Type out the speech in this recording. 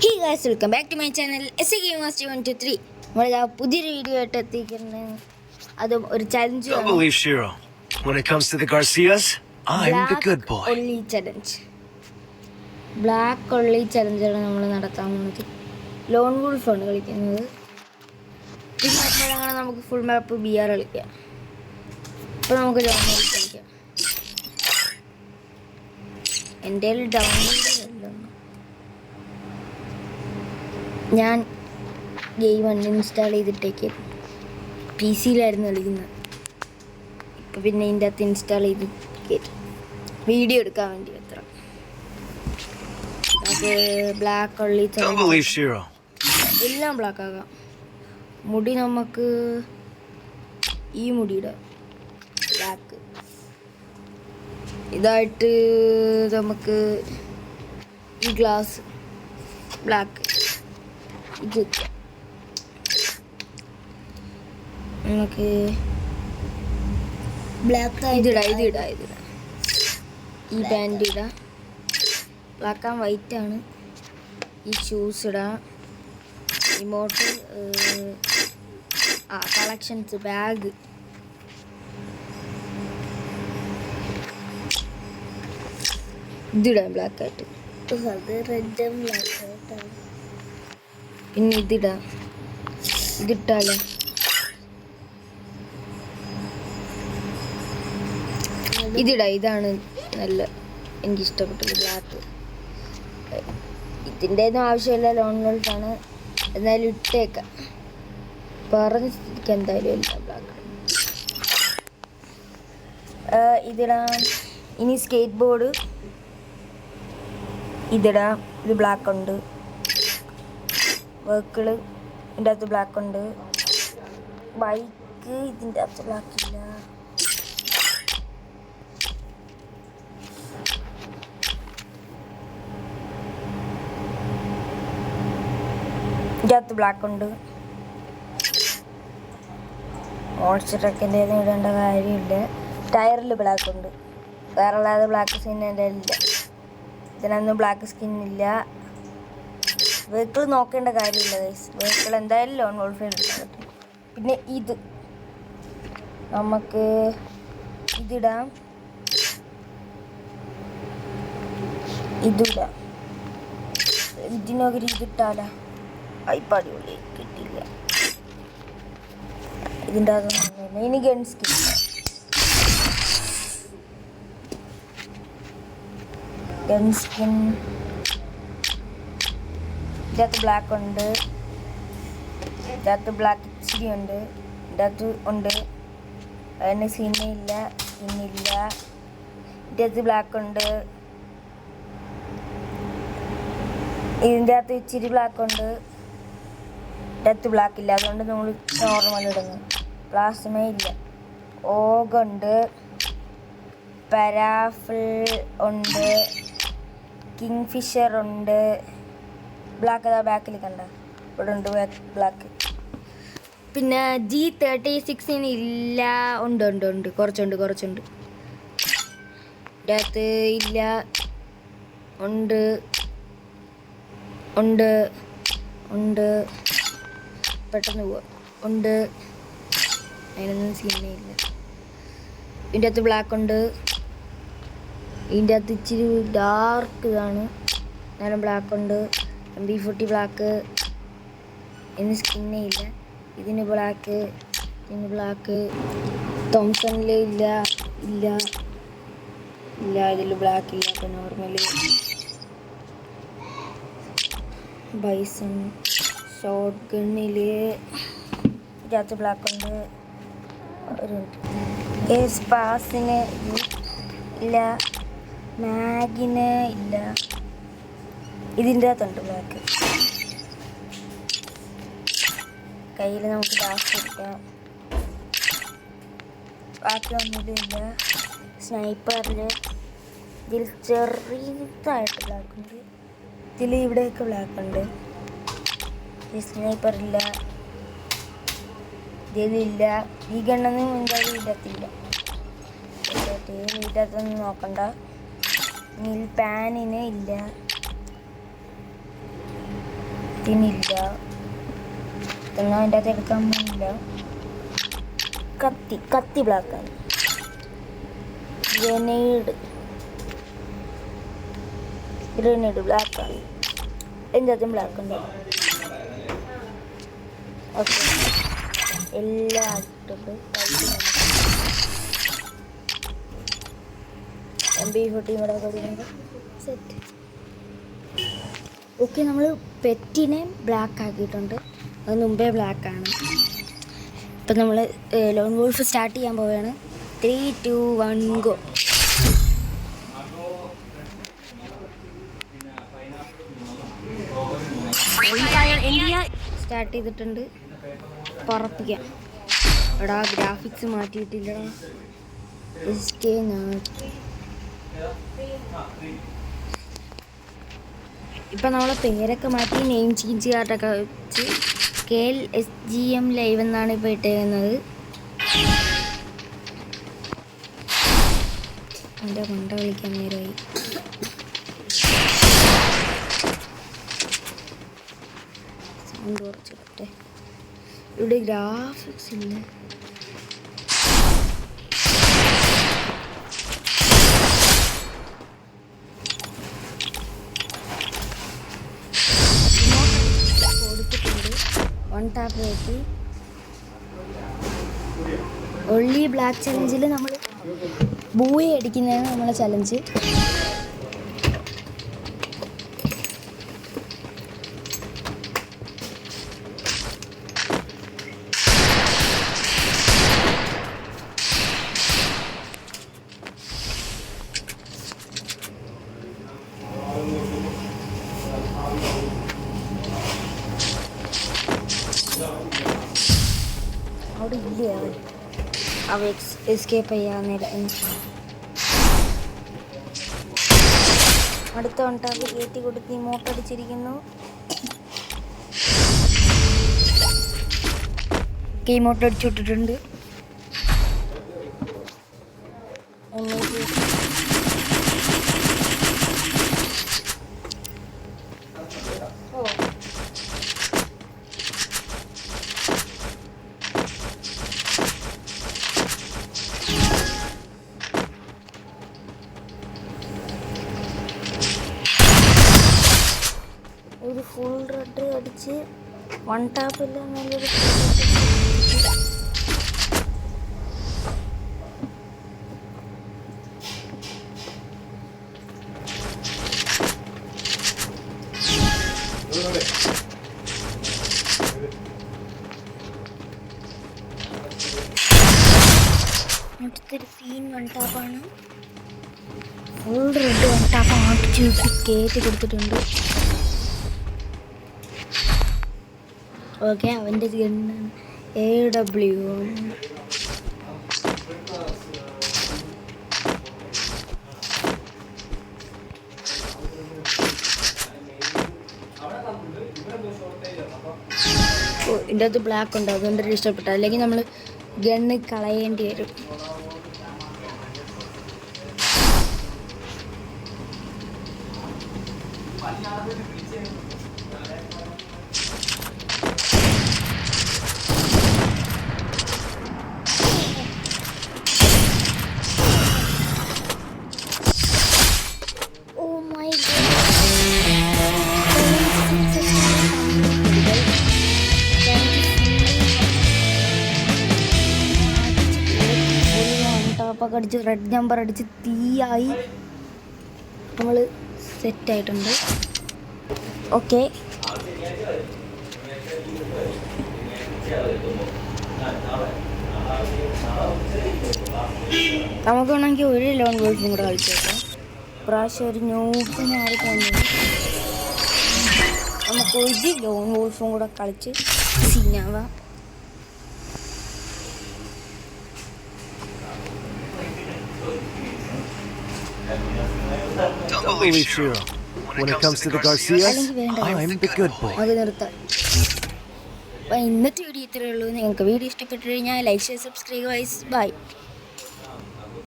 Hey guys, welcome back to my channel SA Gamers 123. നമ്മളിതാ പുതിയൊരു video ആയിട്ട് എത്തിക്കുന്നത് അതും ഒരു challenge Don't believe Shiro. When it comes to the Garcias, I'm the good boy. Ollie challenge. Black ollie ചലഞ്ചാണ് നമ്മൾ നടത്താൻ പോകുന്നത്. ലോൺ വുൾഫ് ആണ് കളിക്കുന്നത്. പിന്നെ അപ്പോഴങ്ങനെ നമുക്ക് ഫുൾ മാപ്പ് BR കളിക്കാം. അപ്പോൾ നമുക്ക് ലോൺ വുൾഫ് കളിക്കാം. എൻ്റെ ഡൗൺലോഡ് ഞാൻ ഗെയിം അൺഇൻസ്റ്റാൾ ചെയ്തിട്ടേക്ക് PC-യിലായിരുന്നു കളിക്കുന്നത്. ഇപ്പം പിന്നെ ഇതിൻ്റെ അകത്ത് ഇൻസ്റ്റാൾ ചെയ്ത് വീഡിയോ എടുക്കാൻ വേണ്ടി എത്ര നമുക്ക് ബ്ലാക്ക് ഒള്ളി എല്ലാം ബ്ലാക്ക് ആകാം. മുടി നമുക്ക് ഈ മുടിയുടെ ബ്ലാക്ക് ഇതായിട്ട് നമുക്ക് ഈ ഗ്ലാസ് ബ്ലാക്ക് ഇത് നമുക്ക് ബ്ലാക്ക് ഇതിടാം ഈ പാൻറ് ഇടാം. ബ്ലാക്ക് ആൻഡ് വൈറ്റ് ആണ്. ഈ ഷൂസ് ഇടാം. ഇമോട്ട് കളക്ഷൻസ് ബാഗ് ഇതിടാം ബ്ലാക്ക് ആയിട്ട്. അത് റെഡ് ബ്ലാക്ക് ആയിട്ടാണ്. പിന്നെ ഇതിടാം. ഇതിട്ടാലോ ഇതിടാം. ഇതാണ് നല്ല എനിക്കിഷ്ടപ്പെട്ടത് ബ്ലാക്ക്. ഇതിൻ്റെ ഒന്നും ആവശ്യമില്ല, ലോൺ വോൾഫാണ്. എന്നാലും ഇട്ടേക്കാം. പറഞ്ഞ സ്ഥിതിക്ക് എന്തായാലും ഇല്ല ബ്ലാക്ക്. ഇതിടാം. ഇനി സ്കേറ്റ് ബോർഡ് ഇതിടാം. ഇത് ബ്ലാക്ക് ഉണ്ട്. വെഹിക്കിള് ഇതിൻ്റെ അകത്ത് ബ്ലാക്ക് ഉണ്ട്. ബൈക്ക് ഇതിൻ്റെ അകത്ത് ബ്ലാക്ക് ഇല്ല. ഇതിൻ്റെ അകത്ത് ബ്ലാക്ക് ഉണ്ട്. മോൺസ്റ്ററൊക്കെ ഇടേണ്ട കാര്യമില്ല. ടയറിൽ ബ്ലാക്ക് ഉണ്ട്. വേറെ അല്ലാതെ ബ്ലാക്ക് സ്കിൻ എൻ്റെ ഇല്ല. ഇതിനൊന്നും ബ്ലാക്ക് സ്കിന്നില്ല. വെഹിക്കിൾ നോക്കേണ്ട കാര്യമില്ല ഗൈസ്. വെഹിക്കിൾ എന്തായാലും ലോൺ വോൾഫിൽ എടുക്കാൻ പറ്റും. പിന്നെ ഇത് നമുക്ക് ഇതിടാം. ഇതിടാം. ഇതിനൊക്കെ ഇതിട്ടാലോ അടിപൊളി കിട്ടില്ല. ഇതിൻ്റെ അതൊന്നും ഇനി ഗൺ സ്കിൻ ഇതിനകത്ത് ബ്ലാക്ക് ഉണ്ട്. ഇതിനകത്ത് ബ്ലാക്ക് ഇച്ചിരി ഉണ്ട്. ഇതിനകത്ത് ഉണ്ട്. അതിന് സ്കിന്നില്ല. ഇതിനകത്ത് ബ്ലാക്ക് ഉണ്ട്. ഇതിൻ്റെ അകത്ത് ഇച്ചിരി ബ്ലാക്ക് ഉണ്ട്. ഇതിനകത്ത് ബ്ലാക്ക് ഇല്ല. അതുകൊണ്ട് നമ്മൾ നോർമൽ ഇടുന്നു. പ്ലാസ്മ ഇല്ല. ഓഗുണ്ട്. പരാഫിൾ ഉണ്ട്. കിങ് ഫിഷർ ഉണ്ട്. ബ്ലാക്ക് അതാ ബാക്കിൽ കണ്ട ഇവിടെ ഉണ്ട് ബ്ലാക്ക്. പിന്നെ G36 ഇല്ല. ഉണ്ട് കുറച്ചുണ്ട്. ഇതിനകത്ത് ഇല്ല. ഉണ്ട് പെട്ടെന്ന് പോവാ. ഉണ്ട്. അതിനൊന്നും സീനേ ഇല്ല. ഇതിൻ്റെ അകത്ത് ബ്ലാക്ക് ഉണ്ട്. ഇതിൻ്റെ അകത്ത് ഇച്ചിരി ഡാർക്ക് ഇതാണ്. എന്നാലും ബ്ലാക്ക് ഉണ്ട്. MB40 black. ഇതിന് സ്കിന്നേ ഇല്ല. ഇതിന് ബ്ലാക്ക്. തോംസണിൽ ഇല്ല. ഇതിൽ ബ്ലാക്ക് ഇല്ല. അപ്പോൾ നോർമല് ബൈസൺ ഷോട്ട് ഗണ്ണിൽ ഇതിനകത്ത് ബ്ലാക്ക് ഉണ്ട്. ഒരു സ്പാസിന് ഇല്ല. മാഗിന് ഇല്ല. ഇതിൻ്റെ അകത്തുണ്ട് ബ്ലാക്ക്. കയ്യിൽ നമുക്ക് ഡാഷ് എടുക്കാം. ബാക്കി ഒന്നുമില്ല. സ്നൈപ്പറിൽ ഇതിൽ ചെറുതായിട്ട് ബ്ലാക്ക് ഉണ്ട്. ഇവിടെയൊക്കെ ബ്ലാക്ക് ഉണ്ട്. ഈ സ്നൈപ്പറില്ല. ഇതിലില്ല. ഈ ഗണ്ണൊന്നും എന്തായാലും ഇടത്തില്ല. ഇതിനകത്തൊന്നും നോക്കണ്ട. പാനിന് ഇല്ല. സ്കിന്നില്ല, എന്നാൽ അതിൻ്റെ അകത്ത് എടുക്കാൻ പോയില്ല. കത്തി ബ്ലാക്കാണ്. ഗ്രനേഡ് ബ്ലാക്കാണ്. എൻ്റെ അതും ബ്ലാക്ക് ഉണ്ട്. ഓക്കെ, എല്ലാം ആയിട്ടുണ്ട്. MB14 കൂടെ കൊടുക്കുന്നത് സെറ്റ്. ഓക്കെ, നമ്മൾ പെറ്റിനെ ബ്ലാക്ക് ആക്കിയിട്ടുണ്ട്. അത് മുമ്പേ ബ്ലാക്കാണ്. ഇപ്പം നമ്മൾ ലോൺ വോൾഫ് സ്റ്റാർട്ട് ചെയ്യാൻ പോവുകയാണ്. 3, 2, 1 ഗോ. സ്റ്റാർട്ട് ചെയ്തിട്ടുണ്ട്. പറപ്പിക്കാം. എടാ ഗ്രാഫിക്സ് മാറ്റിയിട്ടില്ലടാ. ഇപ്പം നമ്മളെ പേരൊക്കെ മാറ്റി നെയിം ചേഞ്ച് കാർഡൊക്കെ വെച്ച് KLSGM ലൈവ് എന്നാണ് ഇപ്പോൾ ഇട്ടേക്കുന്നത്. എൻ്റെ കൊണ്ട കളിക്കാൻ നേരമായി. സൗണ്ട് കുറച്ചിട്ടെ. ഇവിടെ ഗ്രാഫിക്സ് ഇല്ല. കൊടുത്തിട്ടുണ്ട്. 1 ടാപ്പ് കയറ്റി. ഒള്ളി ബ്ലാക്ക് ചലഞ്ചിൽ നമ്മൾ ബൂയി അടിക്കുന്നതാണ് നമ്മളെ ചലഞ്ച്. അവിടെ ഇല്ല അവ എസ്കേപ്പ് ചെയ്യാൻ നേരത്തിന്. അടുത്ത വണ്ടാപ്പ് കയറ്റി കൊടുത്ത് ഇമോട്ടടിച്ചിരിക്കുന്നു. ഇമോട്ട് അടിച്ചു വിട്ടിട്ടുണ്ട്. ഒരു ഫുൾ റെഡ് അടിച്ച് 1 ടാപ്പ് ഇല്ല നല്ലൊരു അടുത്തൊരു സീൻ 1 ടാപ്പാണ്. ഫുൾ റെഡ് 1 ടാപ്പ് ആട്ടിച്ച് കയറ്റി കൊടുത്തിട്ടുണ്ട്. ഓക്കെ, അവൻ്റെ ഗണ്ണാണ് AW. ഇതിൻ്റെ അകത്ത് ബ്ലാക്ക് ഉണ്ട്, അതുകൊണ്ട് ഇഷ്ടപ്പെട്ടു. അല്ലെങ്കിൽ നമ്മൾ ഗണ്ണ് കളയേണ്ടി വരും. ടോപ്പൊക്കെ അടിച്ച് റെഡ് നമ്പർ അടിച്ച് തീയായി നമ്മൾ സെറ്റായിട്ടുണ്ട്. ഓക്കെ, നമുക്ക് വേണമെങ്കിൽ ഒരു ലോൺ വോൾഫും കൂടെ കളിച്ചേക്കാം. പ്രാവശ്യം ഒരു ന്യൂസിനെ ആർക്ക് വന്നത്. നമുക്ക് ഒരു ലോൺ വോൾഫും കൂടെ കളിച്ച് സീനാവാം. Don't believe Shiro. When it comes to the Garcias, I'm the good boy. അത് നിർത്താം. അപ്പം ഇന്നത്തെ വീഡിയോ ഇത്രയേ ഉള്ളൂ. നിങ്ങൾക്ക് വീഡിയോ ഇഷ്ടപ്പെട്ടു കഴിഞ്ഞാൽ ലൈക്ക്, ഷെയർ, സബ്സ്ക്രൈബ്. ബൈ.